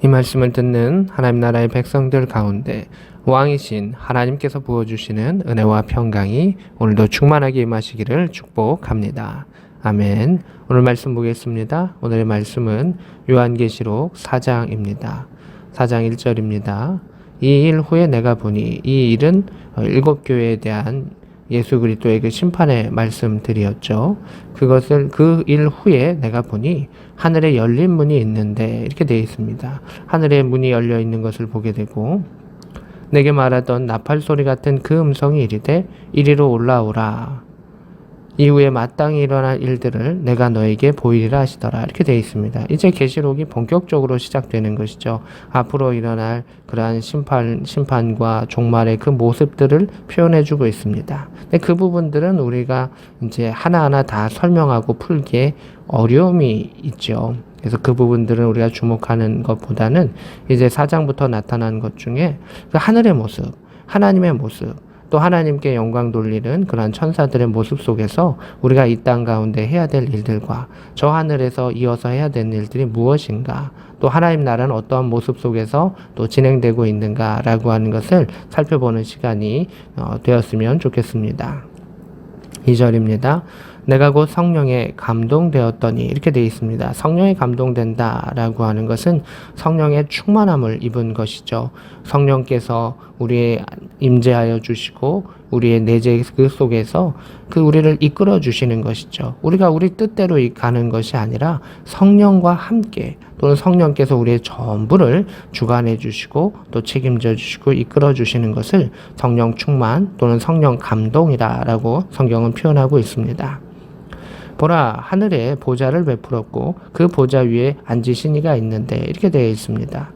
이 말씀을 듣는 하나님 나라의 백성들 가운데 왕이신 하나님께서 부어주시는 은혜와 평강이 오늘도 충만하게 임하시기를 축복합니다. 아멘. 오늘 말씀 보겠습니다. 오늘의 말씀은 요한계시록 4장입니다. 4장 1절입니다. 이 일 후에 내가 보니, 이 일은 일곱 교회에 대한 예수 그리스도의 그 심판의 말씀들이었죠. 그것을 그 일 후에 내가 보니 하늘에 열린 문이 있는데, 이렇게 되어 있습니다. 하늘에 문이 열려 있는 것을 보게 되고, 내게 말하던 나팔 소리 같은 그 음성이 이르되 이리로 올라오라. 이후에 마땅히 일어날 일들을 내가 너에게 보이리라 하시더라. 이렇게 되어 있습니다. 이제 계시록이 본격적으로 시작되는 것이죠. 앞으로 일어날 그러한 심판과 종말의 그 모습들을 표현해주고 있습니다. 근데 그 부분들은 우리가 이제 하나하나 다 설명하고 풀기에 어려움이 있죠. 그래서 그 부분들은 우리가 주목하는 것보다는 이제 4장부터 나타난 것 중에 그 하늘의 모습, 하나님의 모습, 또 하나님께 영광 돌리는 그러한 천사들의 모습 속에서 우리가 이 땅 가운데 해야 될 일들과 저 하늘에서 이어서 해야 되는 일들이 무엇인가, 또 하나님 나라는 어떠한 모습 속에서 또 진행되고 있는가라고 하는 것을 살펴보는 시간이 되었으면 좋겠습니다. 2절입니다. 내가 곧 성령에 감동되었더니, 이렇게 되어 있습니다. 성령에 감동된다라고 하는 것은 성령의 충만함을 입은 것이죠. 성령께서 우리의 임재하여 주시고 우리의 내재 그 속에서 그 우리를 이끌어 주시는 것이죠. 우리가 우리 뜻대로 가는 것이 아니라 성령과 함께, 또는 성령께서 우리의 전부를 주관해 주시고 또 책임져 주시고 이끌어 주시는 것을 성령 충만 또는 성령 감동이라고 성경은 표현하고 있습니다. 보라, 하늘에 보좌를 베풀었고 그 보좌 위에 앉으신 이가 있는데, 이렇게 되어 있습니다.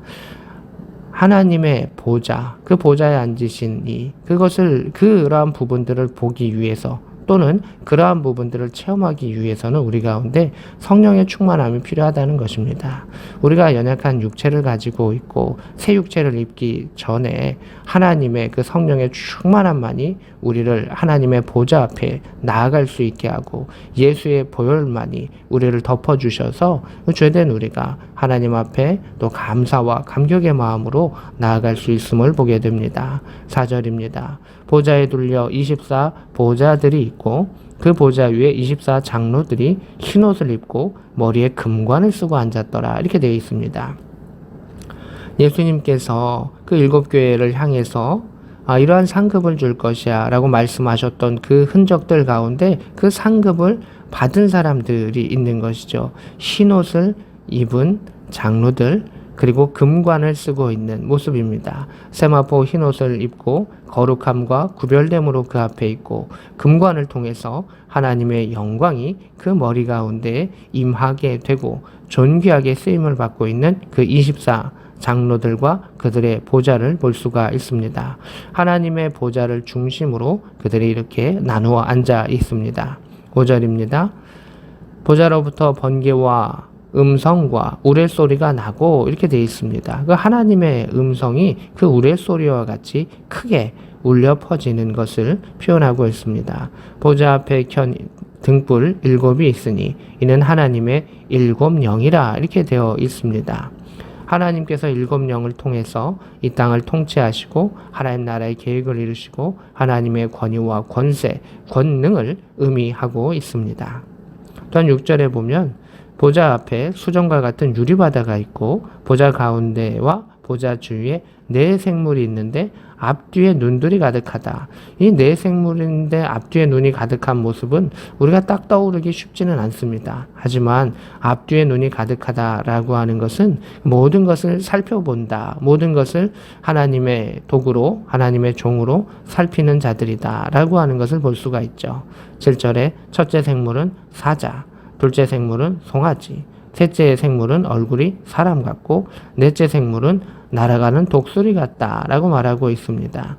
하나님의 보좌, 그 보좌에 앉으신 이, 그것을, 그러한 부분들을 보기 위해서 또는 그러한 부분들을 체험하기 위해서는 우리 가운데 성령의 충만함이 필요하다는 것입니다. 우리가 연약한 육체를 가지고 있고 새 육체를 입기 전에 하나님의 그 성령의 충만함만이 우리를 하나님의 보좌 앞에 나아갈 수 있게 하고, 예수의 보혈만이 우리를 덮어주셔서 죄된 우리가 하나님 앞에 또 감사와 감격의 마음으로 나아갈 수 있음을 보게 됩니다. 4절입니다. 보좌에 둘려 24 보좌들이 있고 그 보좌 위에 24 장로들이 흰옷을 입고 머리에 금관을 쓰고 앉았더라. 이렇게 되어 있습니다. 예수님께서 그 일곱 교회를 향해서 이러한 상급을 줄 것이야 라고 말씀하셨던 그 흔적들 가운데 그 상급을 받은 사람들이 있는 것이죠. 흰옷을 입은 장로들, 그리고 금관을 쓰고 있는 모습입니다. 세마포 흰옷을 입고 거룩함과 구별됨으로 그 앞에 있고, 금관을 통해서 하나님의 영광이 그 머리 가운데 임하게 되고 존귀하게 쓰임을 받고 있는 그 24 장로들과 그들의 보좌를 볼 수가 있습니다. 하나님의 보좌를 중심으로 그들이 이렇게 나누어 앉아 있습니다. 5절입니다. 보좌로부터 번개와 음성과 우레소리가 나고, 이렇게 되어 있습니다. 그 하나님의 음성이 그 우레소리와 같이 크게 울려 퍼지는 것을 표현하고 있습니다. 보좌 앞에 켠 등불 7이 있으니 이는 하나님의 7 영이라, 이렇게 되어 있습니다. 하나님께서 7 영을 통해서 이 땅을 통치하시고 하나님 나라의 계획을 이루시고 하나님의 권위와 권세, 권능을 의미하고 있습니다. 또한 6절에 보면 보좌 앞에 수정과 같은 유리바다가 있고 보좌 가운데와 보좌 주위에 4 생물이 있는데 앞뒤에 눈들이 가득하다. 이 4 생물인데 앞뒤에 눈이 가득한 모습은 우리가 딱 떠오르기 쉽지는 않습니다. 하지만 앞뒤에 눈이 가득하다라고 하는 것은 모든 것을 살펴본다, 모든 것을 하나님의 도구로, 하나님의 종으로 살피는 자들이다 라고 하는 것을 볼 수가 있죠. 7절에 첫째 생물은 사자, 둘째 생물은 송아지, 셋째 생물은 얼굴이 사람 같고 넷째 생물은 날아가는 독수리 같다라고 말하고 있습니다.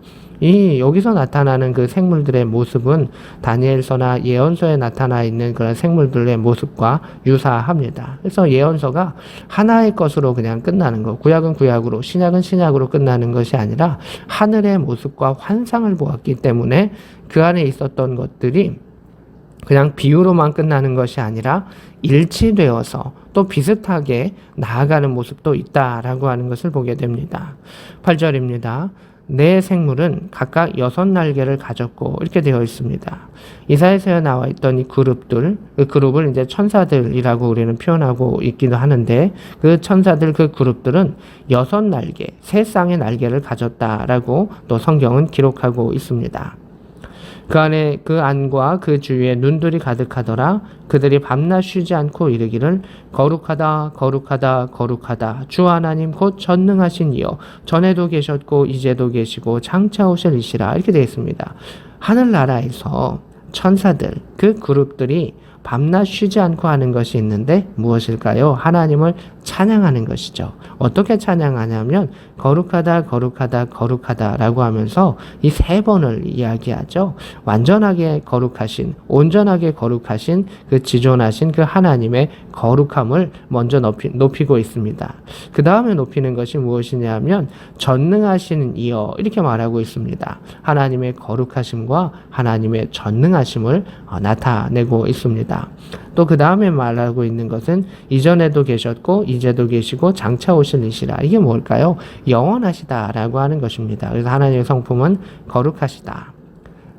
여기서 나타나는 그 생물들의 모습은 다니엘서나 예언서에 나타나 있는 그런 생물들의 모습과 유사합니다. 그래서 예언서가 하나의 것으로 그냥 끝나는 것, 구약은 구약으로, 신약은 신약으로 끝나는 것이 아니라 하늘의 모습과 환상을 보았기 때문에 그 안에 있었던 것들이 그냥 비유로만 끝나는 것이 아니라 일치되어서 또 비슷하게 나아가는 모습도 있다라고 하는 것을 보게 됩니다. 8절입니다. 내 생물은 각각 6날개를 가졌고 이렇게 되어 있습니다. 이사야서에 나와 있던 이 그룹들, 그 그룹을 이제 천사들이라고 우리는 표현하고 있기도 하는데 그 천사들 그 그룹들은 6날개, 3쌍의 날개를 가졌다라고 또 성경은 기록하고 있습니다. 그 안에 그 안과 그 주위에 눈들이 가득하더라. 그들이 밤낮 쉬지 않고 이르기를 거룩하다 거룩하다 거룩하다 주 하나님 곧 전능하신 이여 전에도 계셨고 이제도 계시고 장차 오실 이시라. 이렇게 되어 있습니다. 하늘나라에서 천사들 그 그룹들이 밤낮 쉬지 않고 하는 것이 있는데 무엇일까요? 하나님을 찬양하는 것이죠. 어떻게 찬양하냐면 거룩하다 거룩하다 거룩하다 라고 하면서 이 3번을 이야기하죠. 완전하게 거룩하신, 온전하게 거룩하신 그 지존하신 그 하나님의 거룩함을 먼저 높이고 있습니다. 그 다음에 높이는 것이 무엇이냐 하면 전능하신 이여 이렇게 말하고 있습니다. 하나님의 거룩하심과 하나님의 전능하심을 나타내고 있습니다. 또 그 다음에 말하고 있는 것은 이전에도 계셨고 이제도 계시고 장차 오실 이시라. 이게 뭘까요? 영원하시다라고 하는 것입니다. 그래서 하나님의 성품은 거룩하시다.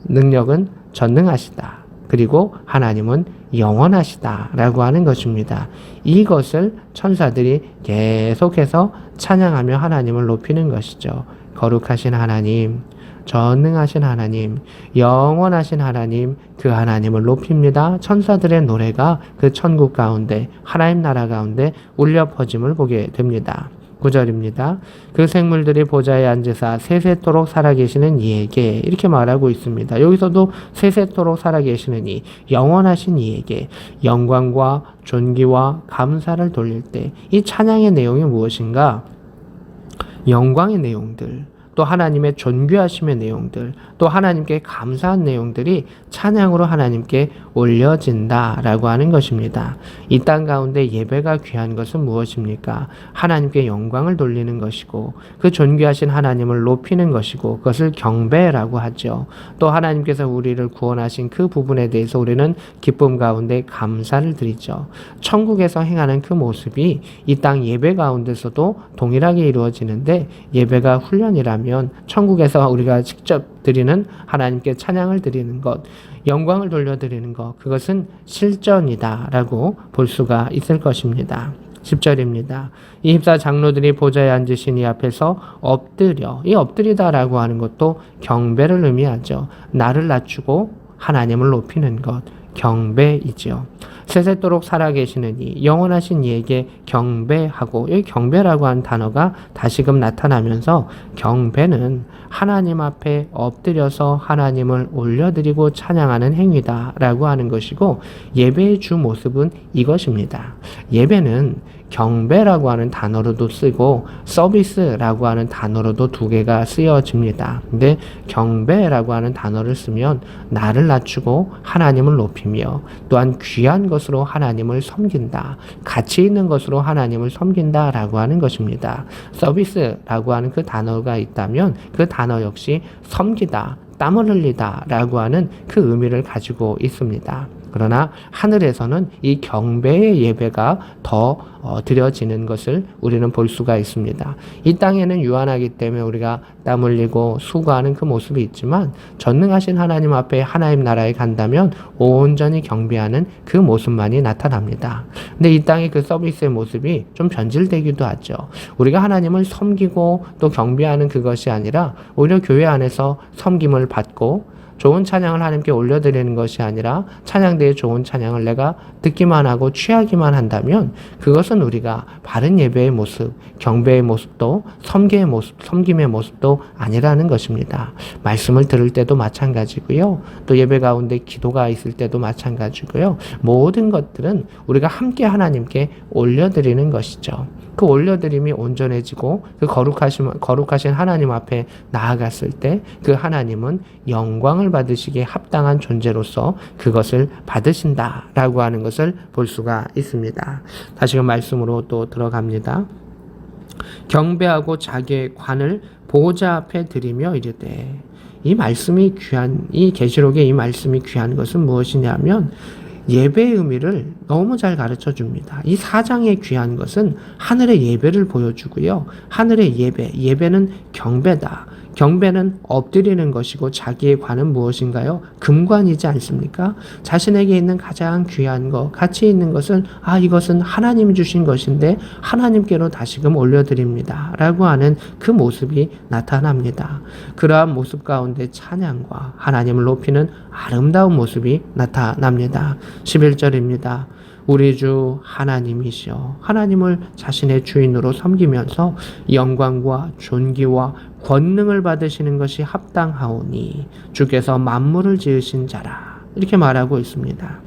능력은 전능하시다. 그리고 하나님은 영원하시다라고 하는 것입니다. 이것을 천사들이 계속해서 찬양하며 하나님을 높이는 것이죠. 거룩하신 하나님, 전능하신 하나님, 영원하신 하나님, 그 하나님을 높입니다. 천사들의 노래가 그 천국 가운데, 하나님 나라 가운데 울려 퍼짐을 보게 됩니다. 9절입니다. 그 생물들이 보좌에 앉으사 세세토록 살아계시는 이에게 이렇게 말하고 있습니다. 여기서도 세세토록 살아계시는 이, 영원하신 이에게 영광과 존귀와 감사를 돌릴 때 이 찬양의 내용이 무엇인가? 영광의 내용들, 또 하나님의 존귀하심의 내용들, 또 하나님께 감사한 내용들이 찬양으로 하나님께 올려진다라고 하는 것입니다. 이 땅 가운데 예배가 귀한 것은 무엇입니까? 하나님께 영광을 돌리는 것이고 그 존귀하신 하나님을 높이는 것이고 그것을 경배라고 하죠. 또 하나님께서 우리를 구원하신 그 부분에 대해서 우리는 기쁨 가운데 감사를 드리죠. 천국에서 행하는 그 모습이 이 땅 예배 가운데서도 동일하게 이루어지는데 예배가 훈련이라면 천국에서 우리가 직접 드리는 하나님께 찬양을 드리는 것, 영광을 돌려드리는 것, 그것은 실전이다라고 볼 수가 있을 것입니다. 10절입니다. 이 24장로들이 보좌에 앉으신 이 앞에서 엎드려, 이 엎드리다라고 하는 것도 경배를 의미하죠. 나를 낮추고 하나님을 높이는 것, 경배이지요. 세세토록 살아계시는 이 영원하신 이에게 경배하고, 이 경배라고 하는 단어가 다시금 나타나면서 경배는 하나님 앞에 엎드려서 하나님을 올려드리고 찬양하는 행위다라고 하는 것이고, 예배의 주 모습은 이것입니다. 예배는 경배라고 하는 단어로도 쓰고 서비스라고 하는 단어로도 두 개가 쓰여집니다. 근데 경배라고 하는 단어를 쓰면 나를 낮추고 하나님을 높이며 또한 귀한 것으로 하나님을 섬긴다, 가치 있는 것으로 하나님을 섬긴다라고 하는 것입니다. 서비스라고 하는 그 단어가 있다면 그 단어 역시 섬기다, 땀을 흘리다 라고 하는 그 의미를 가지고 있습니다. 그러나 하늘에서는 이 경배의 예배가 더 드려지는 것을 우리는 볼 수가 있습니다. 이 땅에는 유한하기 때문에 우리가 땀 흘리고 수고하는 그 모습이 있지만 전능하신 하나님 앞에 하나님 나라에 간다면 온전히 경배하는 그 모습만이 나타납니다. 근데 이 땅의 그 서비스의 모습이 좀 변질되기도 하죠. 우리가 하나님을 섬기고 또 경배하는 그것이 아니라 오히려 교회 안에서 섬김을 받고 좋은 찬양을 하나님께 올려드리는 것이 아니라 찬양대의 좋은 찬양을 내가 듣기만 하고 취하기만 한다면 그것은 우리가 바른 예배의 모습, 경배의 모습도 섬김의 모습도 아니라는 것입니다. 말씀을 들을 때도 마찬가지고요. 또 예배 가운데 기도가 있을 때도 마찬가지고요. 모든 것들은 우리가 함께 하나님께 올려드리는 것이죠. 그 올려드림이 온전해지고 그 거룩하신 하나님 앞에 나아갔을 때 그 하나님은 영광을 받으시기에 합당한 존재로서 그것을 받으신다라고 하는 것을 볼 수가 있습니다. 다시금 말씀으로 또 들어갑니다. 경배하고 자기의 관을 보호자 앞에 드리며 이르되, 이 말씀이 귀한, 이 계시록의 이 말씀이 귀한 것은 무엇이냐면 예배의 의미를 너무 잘 가르쳐 줍니다. 이 4장의 귀한 것은 하늘의 예배를 보여주고요. 하늘의 예배는 경배다. 경배는 엎드리는 것이고 자기의 관은 무엇인가요? 금관이지 않습니까? 자신에게 있는 가장 귀한 것, 가치 있는 것은 이것은 하나님이 주신 것인데 하나님께로 다시금 올려드립니다. 라고 하는 그 모습이 나타납니다. 그러한 모습 가운데 찬양과 하나님을 높이는 아름다운 모습이 나타납니다. 11절입니다. 우리 주 하나님이시여 하나님을 자신의 주인으로 섬기면서 영광과 존귀와 권능을 받으시는 것이 합당하오니 주께서 만물을 지으신 자라 이렇게 말하고 있습니다.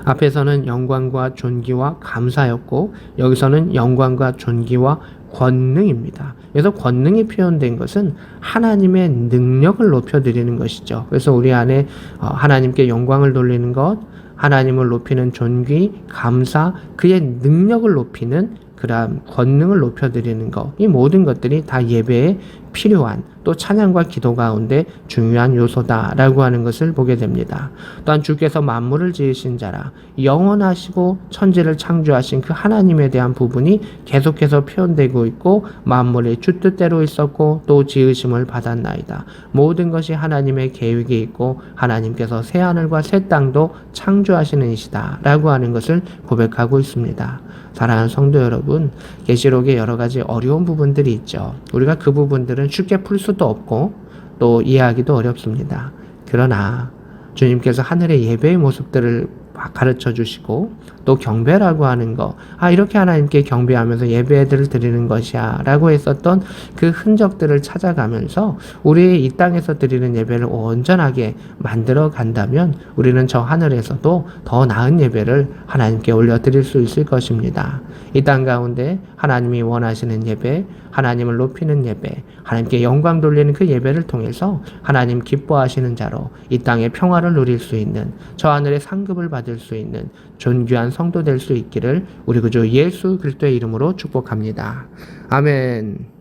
앞에서는 영광과 존귀와 감사였고 여기서는 영광과 존귀와 권능입니다. 그래서 권능이 표현된 것은 하나님의 능력을 높여드리는 것이죠. 그래서 우리 안에 하나님께 영광을 돌리는 것, 하나님을 높이는 존귀, 감사, 그의 능력을 높이는 그러한 권능을 높여드리는 것, 이 모든 것들이 다 예배에 필요한 또 찬양과 기도 가운데 중요한 요소다라고 하는 것을 보게 됩니다. 또한 주께서 만물을 지으신 자라 영원하시고 천지를 창조하신 그 하나님에 대한 부분이 계속해서 표현되고 있고 만물이 주 뜻대로 있었고 또 지으심을 받았나이다. 모든 것이 하나님의 계획이 있고 하나님께서 새 하늘과 새 땅도 창조하시는 이시다 라고 하는 것을 고백하고 있습니다. 사랑하는 성도 여러분, 계시록에 여러 가지 어려운 부분들이 있죠. 우리가 그 부분들은 쉽게 풀 수도 없고 또 이해하기도 어렵습니다. 그러나 주님께서 하늘의 예배의 모습들을 가르쳐 주시고 또 경배라고 하는 거 이렇게 하나님께 경배하면서 예배들을 드리는 것이야 라고 했었던 그 흔적들을 찾아가면서 우리의 이 땅에서 드리는 예배를 온전하게 만들어 간다면 우리는 저 하늘에서도 더 나은 예배를 하나님께 올려드릴 수 있을 것입니다. 이 땅 가운데 하나님이 원하시는 예배, 하나님을 높이는 예배, 하나님께 영광 돌리는 그 예배를 통해서 하나님 기뻐하시는 자로 이 땅의 평화를 누릴 수 있는 저 하늘의 상급을 받을 수 있는 존귀한 성도 될 수 있기를 우리 구주 예수 그리스도의 이름으로 축복합니다. 아멘.